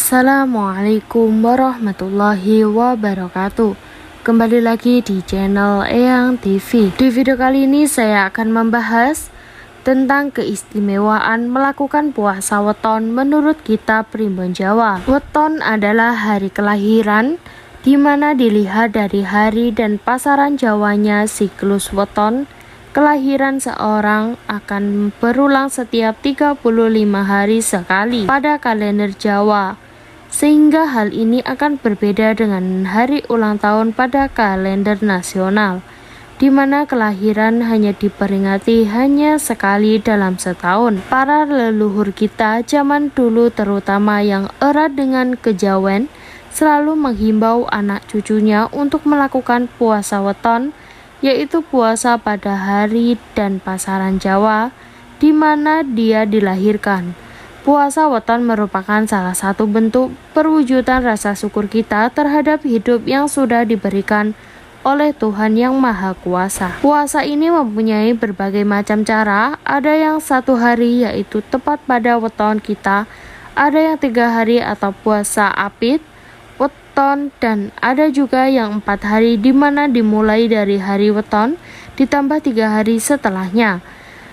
Assalamualaikum warahmatullahi wabarakatuh. Kembali lagi di channel Eyang TV. Di video kali ini saya akan membahas tentang keistimewaan melakukan puasa weton menurut kitab Primbon Jawa. Weton adalah hari kelahiran, di mana dilihat dari hari dan pasaran Jawanya siklus weton. Kelahiran seorang akan berulang setiap 35 hari sekali pada kalender Jawa, sehingga hal ini akan berbeda dengan hari ulang tahun pada kalender nasional, di mana kelahiran hanya diperingati hanya sekali dalam setahun. Para leluhur kita zaman dulu, terutama yang erat dengan kejawen, selalu menghimbau anak cucunya untuk melakukan puasa weton, yaitu puasa pada hari dan pasaran Jawa di mana dia dilahirkan. Puasa weton merupakan salah satu bentuk perwujudan rasa syukur kita terhadap hidup yang sudah diberikan oleh Tuhan Yang Maha Kuasa. Puasa ini mempunyai berbagai macam cara, ada yang 1 hari yaitu tepat pada weton kita, ada yang 3 hari atau puasa apit, weton, dan ada juga yang 4 hari di mana dimulai dari hari weton ditambah 3 hari setelahnya.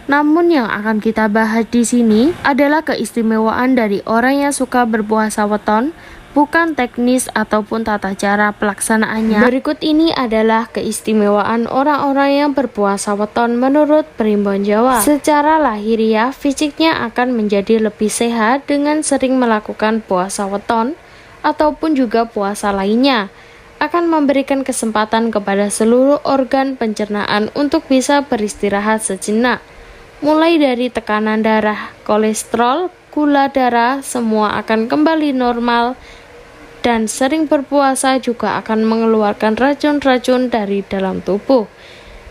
Namun yang akan kita bahas di sini adalah keistimewaan dari orang yang suka berpuasa weton, bukan teknis ataupun tata cara pelaksanaannya. Berikut ini adalah keistimewaan orang-orang yang berpuasa weton menurut Primbon Jawa. Secara lahiriah, fisiknya akan menjadi lebih sehat dengan sering melakukan puasa weton ataupun juga puasa lainnya, akan memberikan kesempatan kepada seluruh organ pencernaan untuk bisa beristirahat sejenak. Mulai dari tekanan darah, kolesterol, gula darah, semua akan kembali normal, dan sering berpuasa juga akan mengeluarkan racun-racun dari dalam tubuh,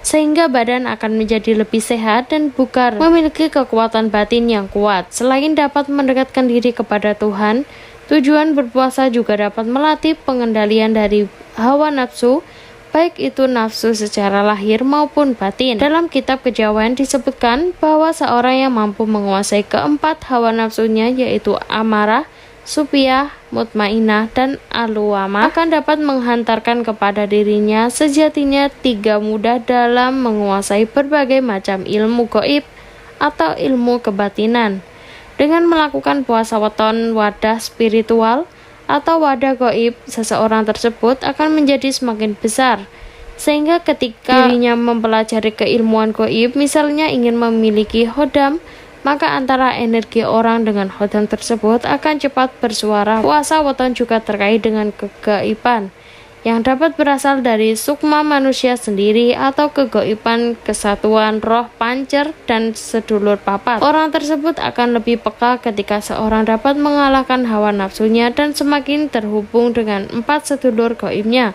sehingga badan akan menjadi lebih sehat dan bugar, memiliki kekuatan batin yang kuat. Selain dapat mendekatkan diri kepada Tuhan, tujuan berpuasa juga dapat melatih pengendalian dari hawa nafsu, baik itu nafsu secara lahir maupun batin. Dalam kitab kejawen disebutkan bahwa seorang yang mampu menguasai keempat hawa nafsunya, yaitu amarah, supiah, mutmainah, dan aluwamah, akan dapat menghantarkan kepada dirinya sejatinya 3 mudah dalam menguasai berbagai macam ilmu gaib atau ilmu kebatinan. Dengan melakukan puasa weton wadah spiritual atau wadah gaib, seseorang tersebut akan menjadi semakin besar, sehingga ketika dirinya mempelajari keilmuan gaib, misalnya ingin memiliki hodam, maka antara energi orang dengan hodam tersebut akan cepat bersuara. Puasa weton juga terkait dengan kegaiban yang dapat berasal dari sukma manusia sendiri atau kegaiban kesatuan roh pancer dan sedulur papat. Orang tersebut akan lebih peka ketika seorang dapat mengalahkan hawa nafsunya dan semakin terhubung dengan 4 sedulur gaibnya,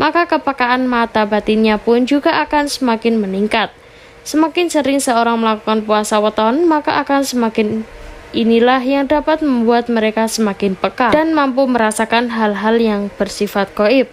maka kepekaan mata batinnya pun juga akan semakin meningkat. Semakin sering seorang melakukan puasa weton, maka akan semakin inilah yang dapat membuat mereka semakin peka dan mampu merasakan hal-hal yang bersifat gaib.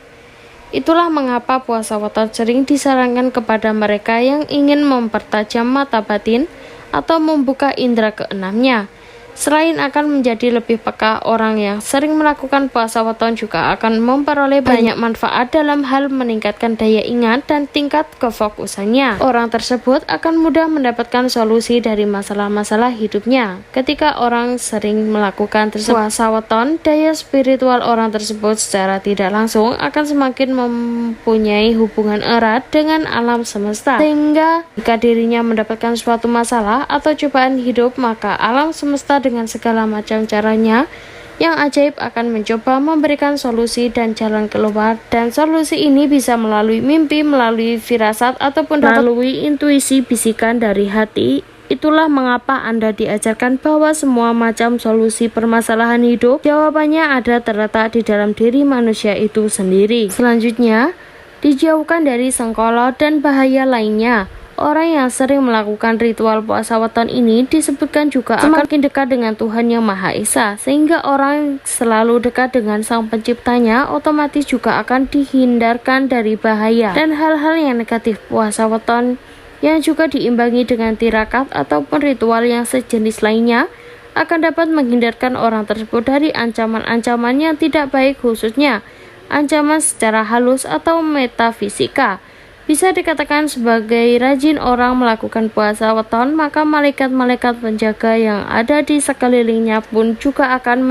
Itulah mengapa puasa weton sering disarankan kepada mereka yang ingin mempertajam mata batin atau membuka indera keenamnya. Selain akan menjadi lebih peka, orang yang sering melakukan puasa weton juga akan memperoleh banyak manfaat dalam hal meningkatkan daya ingat dan tingkat kefokusannya. Orang tersebut akan mudah mendapatkan solusi dari masalah-masalah hidupnya. Ketika orang sering melakukan puasa weton, daya spiritual orang tersebut secara tidak langsung akan semakin mempunyai hubungan erat dengan alam semesta, sehingga jika dirinya mendapatkan suatu masalah atau cobaan hidup, maka alam semesta dengan segala macam caranya yang ajaib akan mencoba memberikan solusi dan jalan keluar, dan solusi ini bisa melalui mimpi, melalui firasat, ataupun melalui intuisi bisikan dari hati. Itulah mengapa Anda diajarkan bahwa semua macam solusi permasalahan hidup jawabannya ada terletak di dalam diri manusia itu sendiri. Selanjutnya, dijauhkan dari sengkolo dan bahaya lainnya. Orang yang sering melakukan ritual puasa weton ini disebutkan juga semakin dekat dengan Tuhan Yang Maha Esa, sehingga orang selalu dekat dengan Sang Penciptanya, otomatis juga akan dihindarkan dari bahaya dan hal-hal yang negatif. Puasa weton yang juga diimbangi dengan tirakat ataupun ritual yang sejenis lainnya akan dapat menghindarkan orang tersebut dari ancaman-ancaman yang tidak baik, khususnya ancaman secara halus atau metafisika. Bisa dikatakan sebagai rajin orang melakukan puasa weton, maka malaikat-malaikat penjaga yang ada di sekelilingnya pun juga akan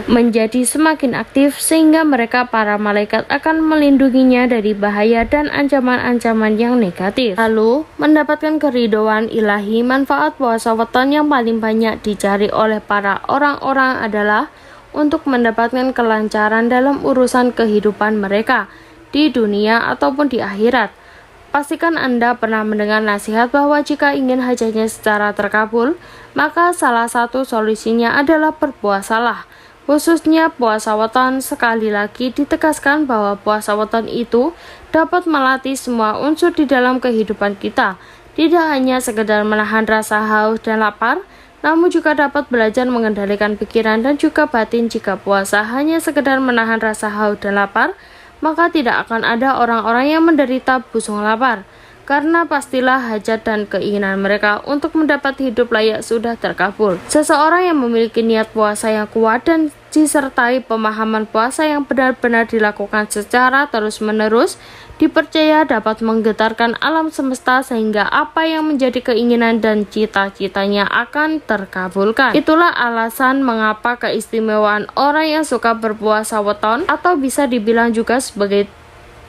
menjadi semakin aktif, sehingga mereka para malaikat akan melindunginya dari bahaya dan ancaman-ancaman yang negatif. Lalu, mendapatkan keridhaan ilahi, manfaat puasa weton yang paling banyak dicari oleh para orang-orang adalah untuk mendapatkan kelancaran dalam urusan kehidupan mereka di dunia ataupun di akhirat. Pastikan Anda pernah mendengar nasihat bahwa jika ingin hajatnya secara terkabul, maka salah satu solusinya adalah berpuasalah. Khususnya puasa weton, sekali lagi ditegaskan bahwa puasa weton itu dapat melatih semua unsur di dalam kehidupan kita. Tidak hanya sekedar menahan rasa haus dan lapar, namun juga dapat belajar mengendalikan pikiran dan juga batin. Jika puasa hanya sekedar menahan rasa haus dan lapar, maka tidak akan ada orang-orang yang menderita busung lapar, karena pastilah hajat dan keinginan mereka untuk mendapat hidup layak sudah terkabul. Seseorang yang memiliki niat puasa yang kuat dan disertai pemahaman puasa yang benar-benar dilakukan secara terus-menerus, dipercaya dapat menggetarkan alam semesta sehingga apa yang menjadi keinginan dan cita-citanya akan terkabulkan. Itulah alasan mengapa keistimewaan orang yang suka berpuasa weton, atau bisa dibilang juga sebagai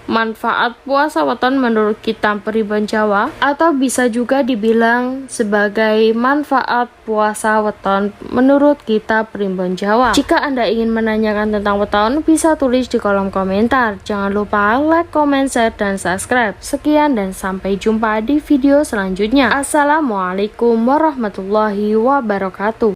manfaat puasa weton menurut Kitab Pribon Jawa, atau bisa juga dibilang sebagai manfaat puasa weton menurut Kitab Pribon Jawa. Jika Anda ingin menanyakan tentang weton, bisa tulis di kolom komentar. Jangan lupa like, comment, share, dan subscribe. Sekian dan sampai jumpa di video selanjutnya. Assalamualaikum warahmatullahi wabarakatuh.